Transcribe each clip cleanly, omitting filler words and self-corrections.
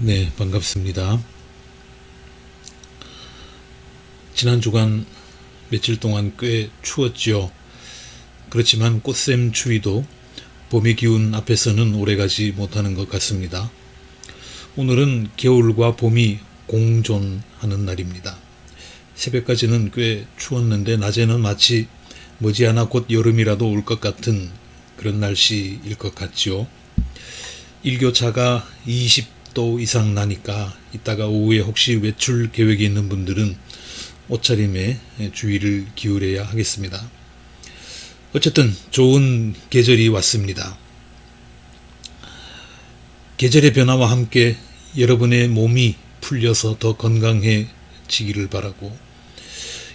네, 반갑습니다. 지난 주간 며칠 동안 꽤 추웠죠. 그렇지만 꽃샘 추위도 봄의 기운 앞에서는 오래가지 못하는 것 같습니다. 오늘은 겨울과 봄이 공존하는 날입니다. 새벽까지는 꽤 추웠는데 낮에는 마치 머지않아 곧 여름이라도 올 것 같은 그런 날씨일 것 같지요. 일교차가 20도 이상 나니까 이따가 오후에 혹시 외출 계획이 있는 분들은 옷차림에 주의를 기울여야 하겠습니다. 어쨌든 좋은 계절이 왔습니다. 계절의 변화와 함께 여러분의 몸이 풀려서 더 건강해지기를 바라고,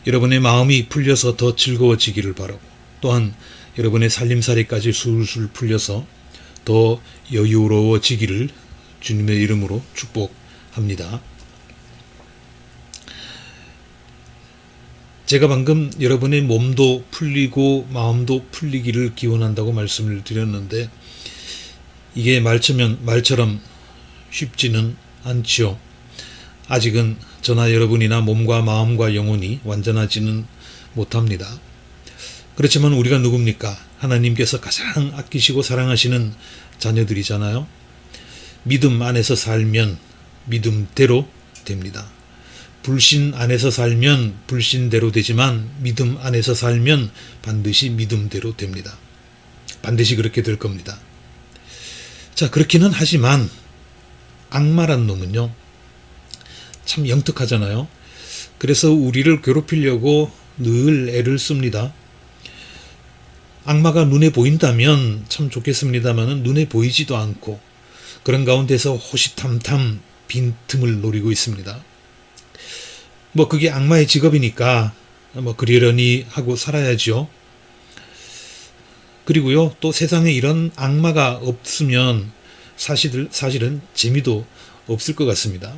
여러분의 마음이 풀려서 더 즐거워지기를 바라고, 또한 여러분의 살림살이까지 술술 풀려서 더 여유로워지기를 주님의 이름으로 축복합니다. 제가 방금 여러분의 몸도 풀리고 마음도 풀리기를 기원한다고 말씀을 드렸는데 이게 말처럼 쉽지는 않지요. 아직은 저나 여러분이나 몸과 마음과 영혼이 완전하지는 못합니다. 그렇지만 우리가 누굽니까? 하나님께서 가장 아끼시고 사랑하시는 자녀들이잖아요. 믿음 안에서 살면 믿음대로 됩니다. 불신 안에서 살면 불신대로 되지만 믿음 안에서 살면 반드시 믿음대로 됩니다. 반드시 그렇게 될 겁니다. 자, 그렇기는 하지만 악마란 놈은요, 참 영특하잖아요. 그래서 우리를 괴롭히려고 늘 애를 씁니다. 악마가 눈에 보인다면 참 좋겠습니다만 눈에 보이지도 않고 그런 가운데서 호시탐탐 빈틈을 노리고 있습니다. 그게 악마의 직업이니까 그러려니 하고 살아야죠. 그리고요, 또 세상에 이런 악마가 없으면 사실은 재미도 없을 것 같습니다.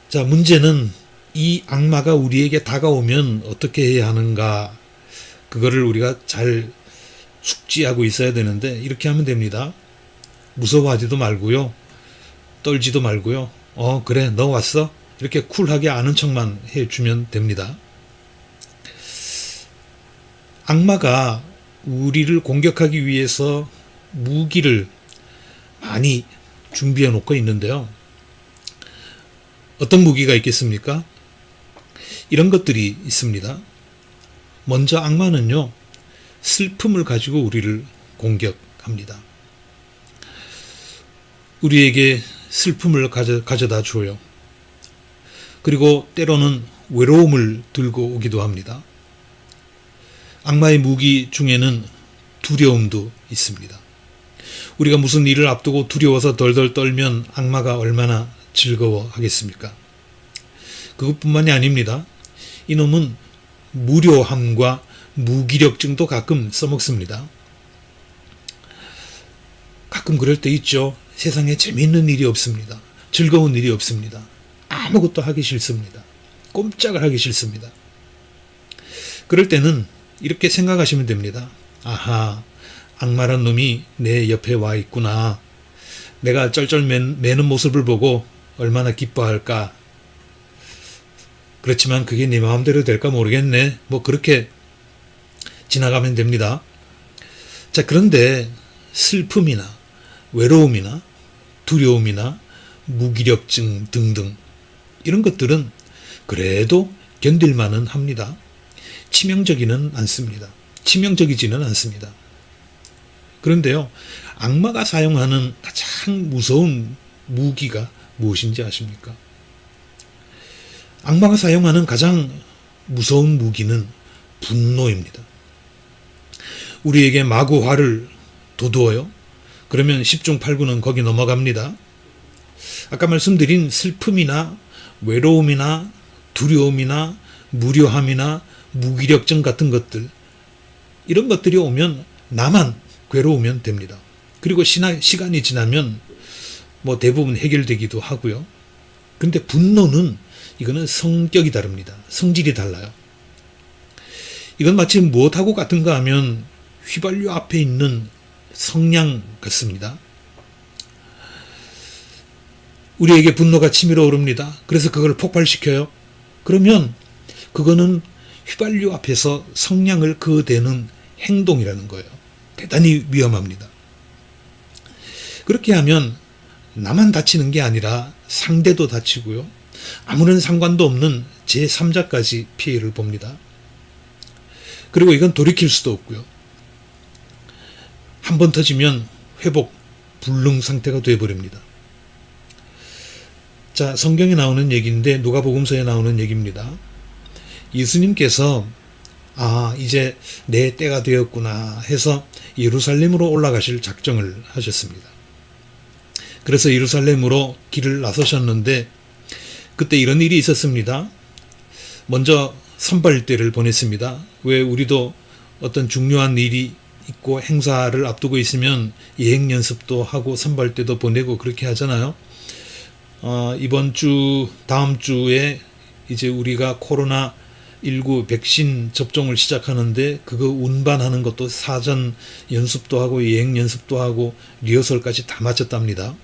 자, 문제는 이 악마가 우리에게 다가오면 어떻게 해야 하는가, 그거를 우리가 잘 숙지하고 있어야 되는데 이렇게 하면 됩니다. 무서워하지도 말고요, 떨지도 말고요, 그래 너 왔어? 이렇게 쿨하게 아는 척만 해주면 됩니다. 악마가 우리를 공격하기 위해서 무기를 많이 준비해 놓고 있는데요. 어떤 무기가 있겠습니까? 이런 것들이 있습니다. 먼저 악마는요, 슬픔을 가지고 우리를 공격합니다. 우리에게 슬픔을 가져다 줘요. 그리고 때로는 외로움을 들고 오기도 합니다. 악마의 무기 중에는 두려움도 있습니다. 우리가 무슨 일을 앞두고 두려워서 덜덜 떨면 악마가 얼마나 즐거워하겠습니까? 그것뿐만이 아닙니다. 이놈은 무료함과 무기력증도 가끔 써먹습니다. 가끔 그럴 때 있죠. 세상에 재미있는 일이 없습니다. 즐거운 일이 없습니다. 아무것도 하기 싫습니다. 꼼짝을 하기 싫습니다. 그럴 때는 이렇게 생각하시면 됩니다. 아하, 악마란 놈이 내 옆에 와 있구나. 내가 쩔쩔 매는 모습을 보고 얼마나 기뻐할까. 그렇지만 그게 네 마음대로 될까 모르겠네. 그렇게 지나가면 됩니다. 자, 그런데 슬픔이나 외로움이나 두려움이나 무기력증 등등 이런 것들은 그래도 견딜만은 합니다. 치명적이지는 않습니다. 그런데요, 악마가 사용하는 가장 무서운 무기가 무엇인지 아십니까? 악마가 사용하는 가장 무서운 무기는 분노입니다. 우리에게 마구 화를 돋우어요. 그러면 10중 8구는 거기 넘어갑니다. 아까 말씀드린 슬픔이나 외로움이나 두려움이나 무료함이나 무기력증 같은 것들, 이런 것들이 오면 나만 괴로우면 됩니다. 그리고 시간이 지나면 대부분 해결되기도 하고요. 근데 분노는 이거는 성격이 다릅니다. 성질이 달라요. 이건 마치 무엇하고 같은가 하면 휘발유 앞에 있는 성냥 같습니다. 우리에게 분노가 치밀어 오릅니다. 그래서 그걸 폭발시켜요. 그러면 그거는 휘발유 앞에서 성냥을 그어대는 행동이라는 거예요. 대단히 위험합니다. 그렇게 하면 나만 다치는 게 아니라 상대도 다치고요. 아무런 상관도 없는 제3자까지 피해를 봅니다. 그리고 이건 돌이킬 수도 없고요. 한번 터지면 회복 불능 상태가 되어버립니다. 자, 성경에 나오는 얘기인데 누가복음서에 나오는 얘기입니다. 예수님께서 이제 내 때가 되었구나 해서 예루살렘으로 올라가실 작정을 하셨습니다. 그래서 예루살렘으로 길을 나서셨는데 그때 이런 일이 있었습니다. 먼저 선발대를 보냈습니다. 왜 우리도 어떤 중요한 일이 있고 행사를 앞두고 있으면 예행 연습도 하고 선발대도 보내고 그렇게 하잖아요. 이번 주 다음 주에 이제 우리가 코로나19 백신 접종을 시작하는데 그거 운반하는 것도 사전 연습도 하고 예행 연습도 하고 리허설까지 다 마쳤답니다.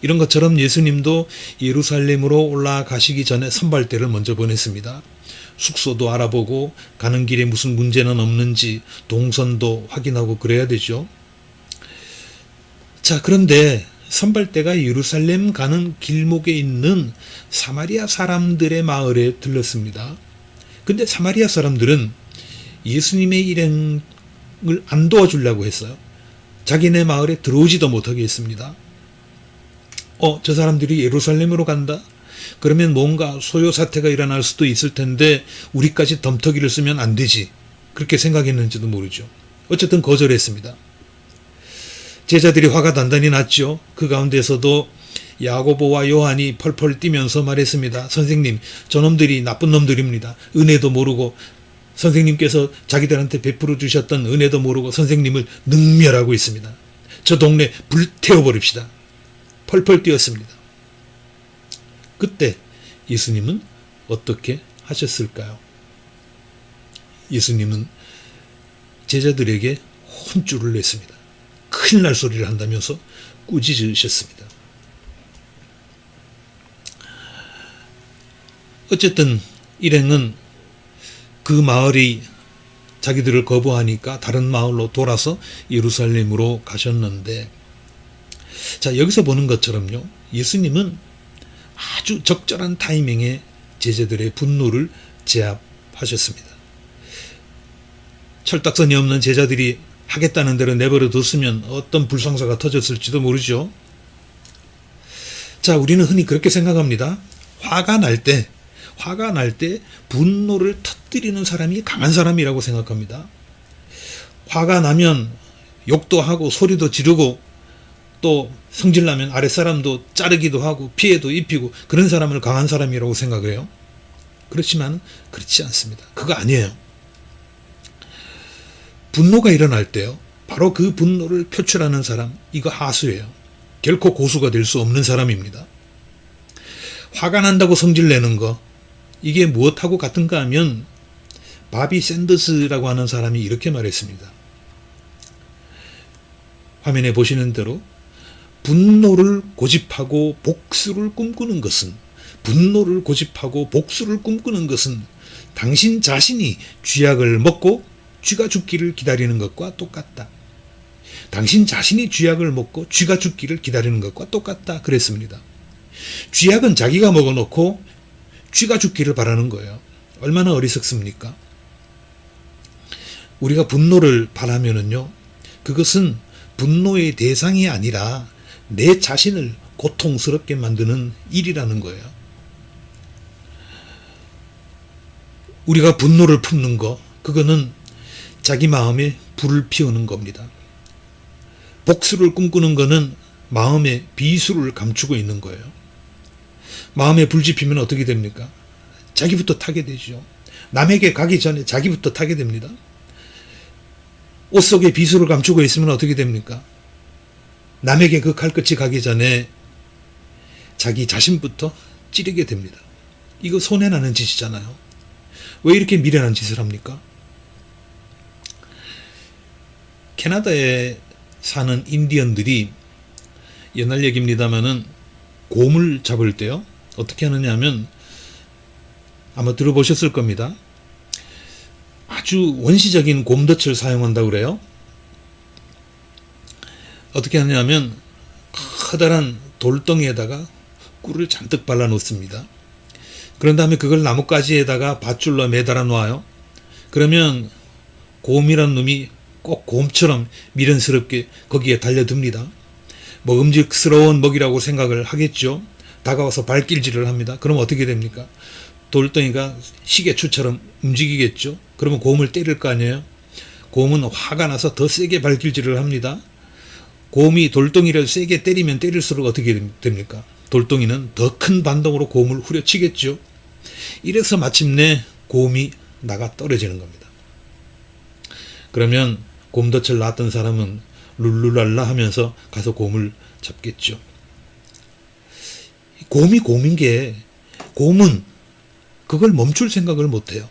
이런 것처럼 예수님도 예루살렘으로 올라가시기 전에 선발대를 먼저 보냈습니다. 숙소도 알아보고 가는 길에 무슨 문제는 없는지 동선도 확인하고 그래야 되죠. 자, 그런데 선발대가 예루살렘 가는 길목에 있는 사마리아 사람들의 마을에 들렀습니다. 근데 사마리아 사람들은 예수님의 일행을 안 도와주려고 했어요. 자기네 마을에 들어오지도 못하게 했습니다. 저 사람들이 예루살렘으로 간다? 그러면 뭔가 소요 사태가 일어날 수도 있을 텐데 우리까지 덤터기를 쓰면 안 되지. 그렇게 생각했는지도 모르죠. 어쨌든 거절했습니다. 제자들이 화가 단단히 났죠. 그 가운데서도 야고보와 요한이 펄펄 뛰면서 말했습니다. 선생님, 저놈들이 나쁜 놈들입니다. 은혜도 모르고 선생님께서 자기들한테 베풀어 주셨던 은혜도 모르고 선생님을 능멸하고 있습니다. 저 동네 불태워버립시다. 펄펄 뛰었습니다. 그때 예수님은 어떻게 하셨을까요? 예수님은 제자들에게 혼쭐을 냈습니다. 큰일 날 소리를 한다면서 꾸짖으셨습니다. 어쨌든 일행은 그 마을이 자기들을 거부하니까 다른 마을로 돌아서 예루살렘으로 가셨는데, 자, 여기서 보는 것처럼요, 예수님은 아주 적절한 타이밍에 제자들의 분노를 제압하셨습니다. 철딱선이 없는 제자들이 하겠다는 대로 내버려 뒀으면 어떤 불상사가 터졌을지도 모르죠. 자, 우리는 흔히 그렇게 생각합니다. 화가 날 때 분노를 터뜨리는 사람이 강한 사람이라고 생각합니다. 화가 나면 욕도 하고 소리도 지르고 또 성질나면 아랫사람도 자르기도 하고 피해도 입히고 그런 사람을 강한 사람이라고 생각해요. 그렇지만 그렇지 않습니다. 그거 아니에요. 분노가 일어날 때요, 바로 그 분노를 표출하는 사람, 이거 하수예요. 결코 고수가 될 수 없는 사람입니다. 화가 난다고 성질내는 거, 이게 무엇하고 같은가 하면 바비 샌더스라고 하는 사람이 이렇게 말했습니다. 화면에 보시는 대로 분노를 고집하고 복수를 꿈꾸는 것은 당신 자신이 쥐약을 먹고 쥐가 죽기를 기다리는 것과 똑같다. 당신 자신이 쥐약을 먹고 쥐가 죽기를 기다리는 것과 똑같다. 그랬습니다. 쥐약은 자기가 먹어놓고 쥐가 죽기를 바라는 거예요. 얼마나 어리석습니까? 우리가 분노를 바라면은요, 그것은 분노의 대상이 아니라 내 자신을 고통스럽게 만드는 일이라는 거예요. 우리가 분노를 품는 거, 그거는 자기 마음에 불을 피우는 겁니다. 복수를 꿈꾸는 거는 마음에 비수를 감추고 있는 거예요. 마음에 불 지피면 어떻게 됩니까? 자기부터 타게 되죠. 남에게 가기 전에 자기부터 타게 됩니다. 옷 속에 비수를 감추고 있으면 어떻게 됩니까? 남에게 그 칼끝이 가기 전에 자기 자신부터 찌르게 됩니다. 이거 손해나는 짓이잖아요. 왜 이렇게 미련한 짓을 합니까? 캐나다에 사는 인디언들이, 옛날 얘기입니다마는 곰을 잡을 때요. 어떻게 하느냐 하면 아마 들어보셨을 겁니다. 아주 원시적인 곰덫을 사용한다고 그래요. 어떻게 하냐면 커다란 돌덩이에다가 꿀을 잔뜩 발라 놓습니다. 그런 다음에 그걸 나뭇가지에다가 밧줄로 매달아 놓아요. 그러면 곰이란 놈이 꼭 곰처럼 미련스럽게 거기에 달려듭니다. 먹음직스러운 먹이라고 생각을 하겠죠. 다가와서 발길질을 합니다. 그럼 어떻게 됩니까? 돌덩이가 시계추처럼 움직이겠죠. 그러면 곰을 때릴 거 아니에요. 곰은 화가 나서 더 세게 발길질을 합니다. 곰이 돌덩이를 세게 때리면 때릴수록 어떻게 됩니까? 돌덩이는 더 큰 반동으로 곰을 후려치겠죠. 이래서 마침내 곰이 나가 떨어지는 겁니다. 그러면 곰덫을 놨던 사람은 룰루랄라 하면서 가서 곰을 잡겠죠. 곰이 곰인 게 곰은 그걸 멈출 생각을 못해요.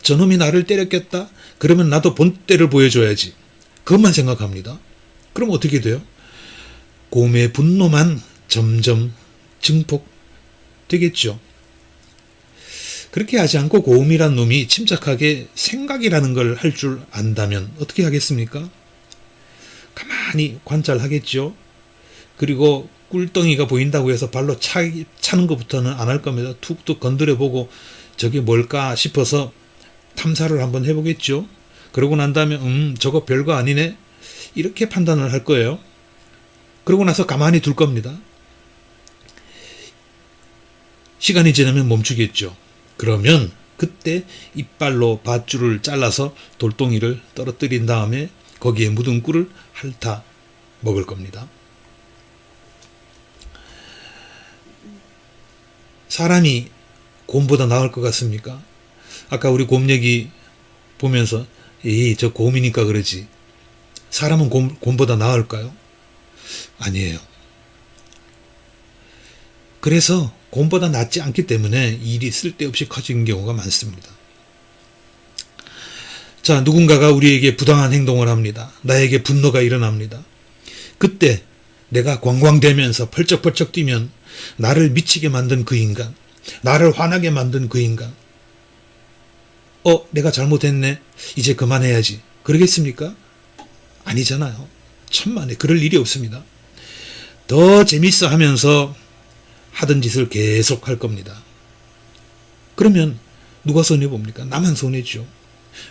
저놈이 나를 때렸겠다? 그러면 나도 본때를 보여줘야지. 그것만 생각합니다. 그럼 어떻게 돼요? 곰의 분노만 점점 증폭되겠죠. 그렇게 하지 않고 곰이란 놈이 침착하게 생각이라는 걸 할 줄 안다면 어떻게 하겠습니까? 가만히 관찰하겠죠. 그리고 꿀덩이가 보인다고 해서 발로 차는 것부터는 안 할 겁니다. 툭툭 건드려보고 저게 뭘까 싶어서 탐사를 한번 해보겠죠. 그러고 난 다음에 저거 별거 아니네 이렇게 판단을 할 거예요. 그러고 나서 가만히 둘 겁니다. 시간이 지나면 멈추겠죠. 그러면 그때 이빨로 밧줄을 잘라서 돌덩이를 떨어뜨린 다음에 거기에 묻은 꿀을 핥아 먹을 겁니다. 사람이 곰보다 나을 것 같습니까? 아까 우리 곰 얘기 보면서 저 곰이니까 그러지. 사람은 곰보다 나을까요? 아니에요. 그래서 곰보다 낫지 않기 때문에 일이 쓸데없이 커진 경우가 많습니다. 자, 누군가가 우리에게 부당한 행동을 합니다. 나에게 분노가 일어납니다. 그때 내가 광광대면서 펄쩍펄쩍 뛰면 나를 미치게 만든 그 인간, 나를 화나게 만든 그 인간, 내가 잘못했네, 이제 그만해야지, 그러겠습니까? 아니잖아요. 천만에 그럴 일이 없습니다. 더 재밌어 하면서 하던 짓을 계속 할 겁니다. 그러면 누가 손해봅니까? 나만 손해죠.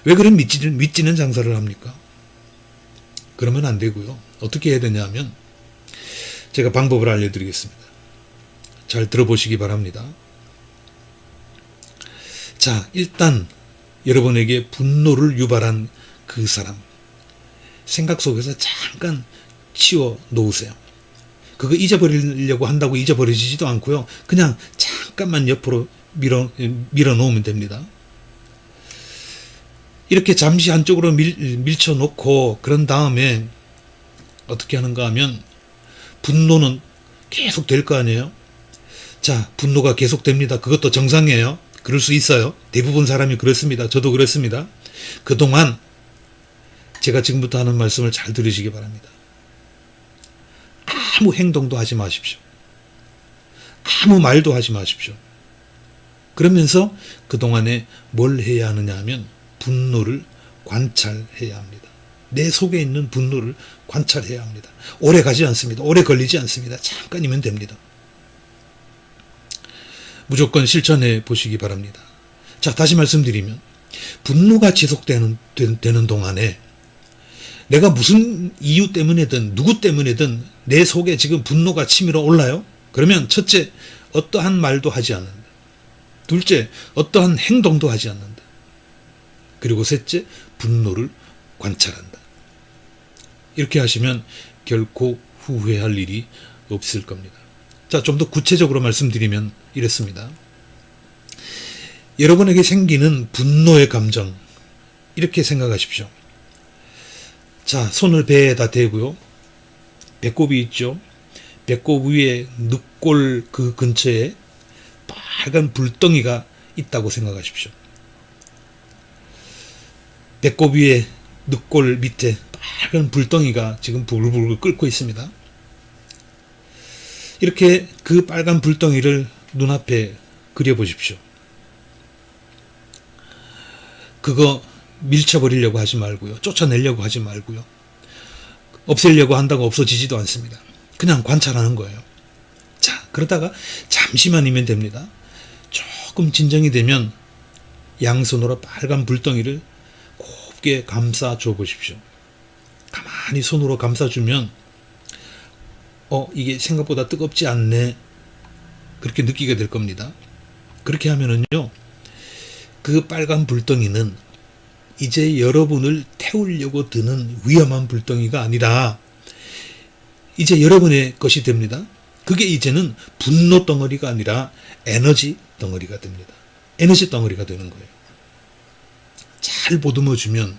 왜 그런 미치는 장사를 합니까? 그러면 안 되고요. 어떻게 해야 되냐면 제가 방법을 알려드리겠습니다. 잘 들어보시기 바랍니다. 자, 일단 여러분에게 분노를 유발한 그 사람 생각 속에서 잠깐 치워 놓으세요. 그거 잊어버리려고 한다고 잊어버리지도 않고요. 그냥 잠깐만 옆으로 밀어 놓으면 됩니다. 이렇게 잠시 한쪽으로 밀쳐 놓고 그런 다음에 어떻게 하는가 하면 분노는 계속 될 거 아니에요. 자, 분노가 계속 됩니다. 그것도 정상이에요. 그럴 수 있어요. 대부분 사람이 그렇습니다. 저도 그렇습니다. 그동안 제가 지금부터 하는 말씀을 잘 들으시기 바랍니다. 아무 행동도 하지 마십시오. 아무 말도 하지 마십시오. 그러면서 그동안에 뭘 해야 하느냐 하면 분노를 관찰해야 합니다. 내 속에 있는 분노를 관찰해야 합니다. 오래 가지 않습니다. 오래 걸리지 않습니다. 잠깐이면 됩니다. 무조건 실천해 보시기 바랍니다. 자, 다시 말씀드리면 분노가 지속되는 동안에 내가 무슨 이유 때문에든 누구 때문에든 내 속에 지금 분노가 치밀어 올라요? 그러면 첫째, 어떠한 말도 하지 않는다. 둘째, 어떠한 행동도 하지 않는다. 그리고 셋째, 분노를 관찰한다. 이렇게 하시면 결코 후회할 일이 없을 겁니다. 자, 좀 더 구체적으로 말씀드리면 이렇습니다. 여러분에게 생기는 분노의 감정, 이렇게 생각하십시오. 자, 손을 배에다 대고요. 배꼽이 있죠. 배꼽 위에 늑골 그 근처에 빨간 불덩이가 있다고 생각하십시오. 배꼽 위에 늑골 밑에 빨간 불덩이가 지금 불불 끓고 있습니다. 이렇게 그 빨간 불덩이를 눈앞에 그려보십시오. 그거 밀쳐버리려고 하지 말고요. 쫓아내려고 하지 말고요. 없애려고 한다고 없어지지도 않습니다. 그냥 관찰하는 거예요. 자, 그러다가 잠시만이면 됩니다. 조금 진정이 되면 양손으로 빨간 불덩이를 곱게 감싸줘 보십시오. 가만히 손으로 감싸주면 이게 생각보다 뜨겁지 않네, 그렇게 느끼게 될 겁니다. 그렇게 하면은요, 그 빨간 불덩이는 이제 여러분을 태우려고 드는 위험한 불덩이가 아니라 이제 여러분의 것이 됩니다. 그게 이제는 분노 덩어리가 아니라 에너지 덩어리가 됩니다. 에너지 덩어리가 되는 거예요. 잘 보듬어 주면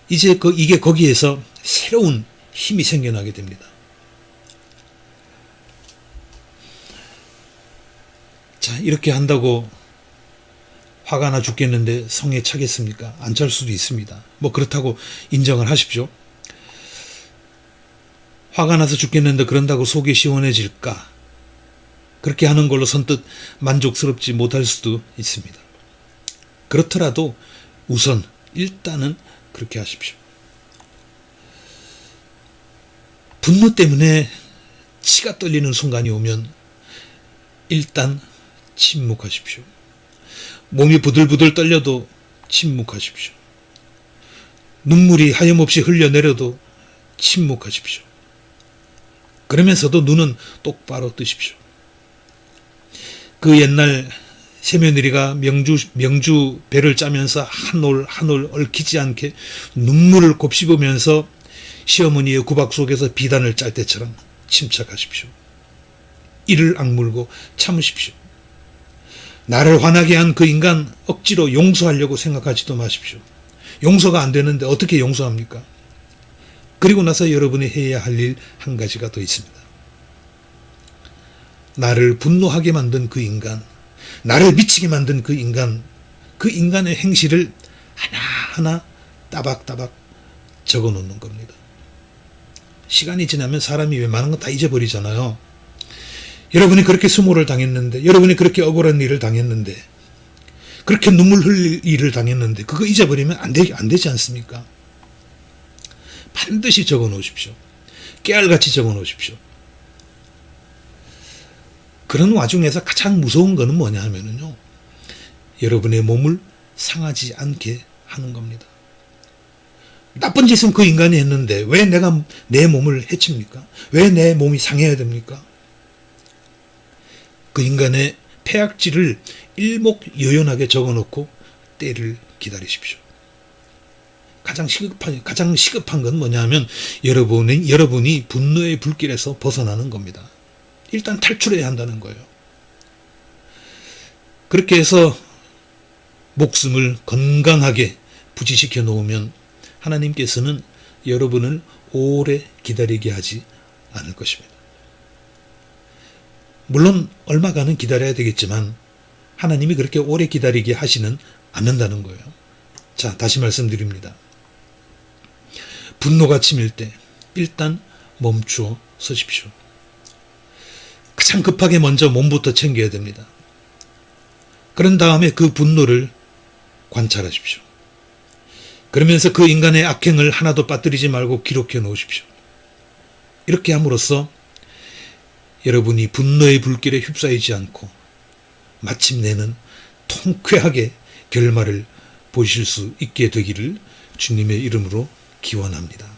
이제 이게 거기에서 새로운 힘이 생겨나게 됩니다. 자, 이렇게 한다고 화가 나 죽겠는데 성에 차겠습니까? 안 찰 수도 있습니다. 뭐 그렇다고 인정을 하십시오. 화가 나서 죽겠는데 그런다고 속이 시원해질까? 그렇게 하는 걸로 선뜻 만족스럽지 못할 수도 있습니다. 그렇더라도 우선 일단은 그렇게 하십시오. 분노 때문에 치가 떨리는 순간이 오면 일단 침묵하십시오. 몸이 부들부들 떨려도 침묵하십시오. 눈물이 하염없이 흘려내려도 침묵하십시오. 그러면서도 눈은 똑바로 뜨십시오. 그 옛날 새며느리가 명주 배를 짜면서 한 올 한 올 얽히지 않게 눈물을 곱씹으면서 시어머니의 구박 속에서 비단을 짤 때처럼 침착하십시오. 이를 악물고 참으십시오. 나를 화나게 한 그 인간 억지로 용서하려고 생각하지도 마십시오. 용서가 안 되는데 어떻게 용서합니까? 그리고 나서 여러분이 해야 할 일 한 가지가 더 있습니다. 나를 분노하게 만든 그 인간, 나를 미치게 만든 그 인간의 행실을 하나하나 따박따박 적어 놓는 겁니다. 시간이 지나면 사람이 웬만한 건 다 잊어버리잖아요. 여러분이 그렇게 수모를 당했는데, 여러분이 그렇게 억울한 일을 당했는데, 그렇게 눈물 흘릴 일을 당했는데 그거 잊어버리면 안 되지 않습니까? 반드시 적어 놓으십시오. 깨알같이 적어 놓으십시오. 그런 와중에서 가장 무서운 거는 뭐냐 하면요, 여러분의 몸을 상하지 않게 하는 겁니다. 나쁜 짓은 그 인간이 했는데 왜 내가 내 몸을 해칩니까? 왜 내 몸이 상해야 됩니까? 그 인간의 폐악질을 일목요연하게 적어놓고 때를 기다리십시오. 가장 시급한 건 뭐냐 하면 여러분이 분노의 불길에서 벗어나는 겁니다. 일단 탈출해야 한다는 거예요. 그렇게 해서 목숨을 건강하게 부지시켜 놓으면 하나님께서는 여러분을 오래 기다리게 하지 않을 것입니다. 물론 얼마간은 기다려야 되겠지만 하나님이 그렇게 오래 기다리게 하시는 않는다는 거예요. 자, 다시 말씀드립니다. 분노가 치밀 때 일단 멈추어 서십시오. 가장 급하게 먼저 몸부터 챙겨야 됩니다. 그런 다음에 그 분노를 관찰하십시오. 그러면서 그 인간의 악행을 하나도 빠뜨리지 말고 기록해 놓으십시오. 이렇게 함으로써 여러분이 분노의 불길에 휩싸이지 않고 마침내는 통쾌하게 결말을 보실 수 있게 되기를 주님의 이름으로 기원합니다.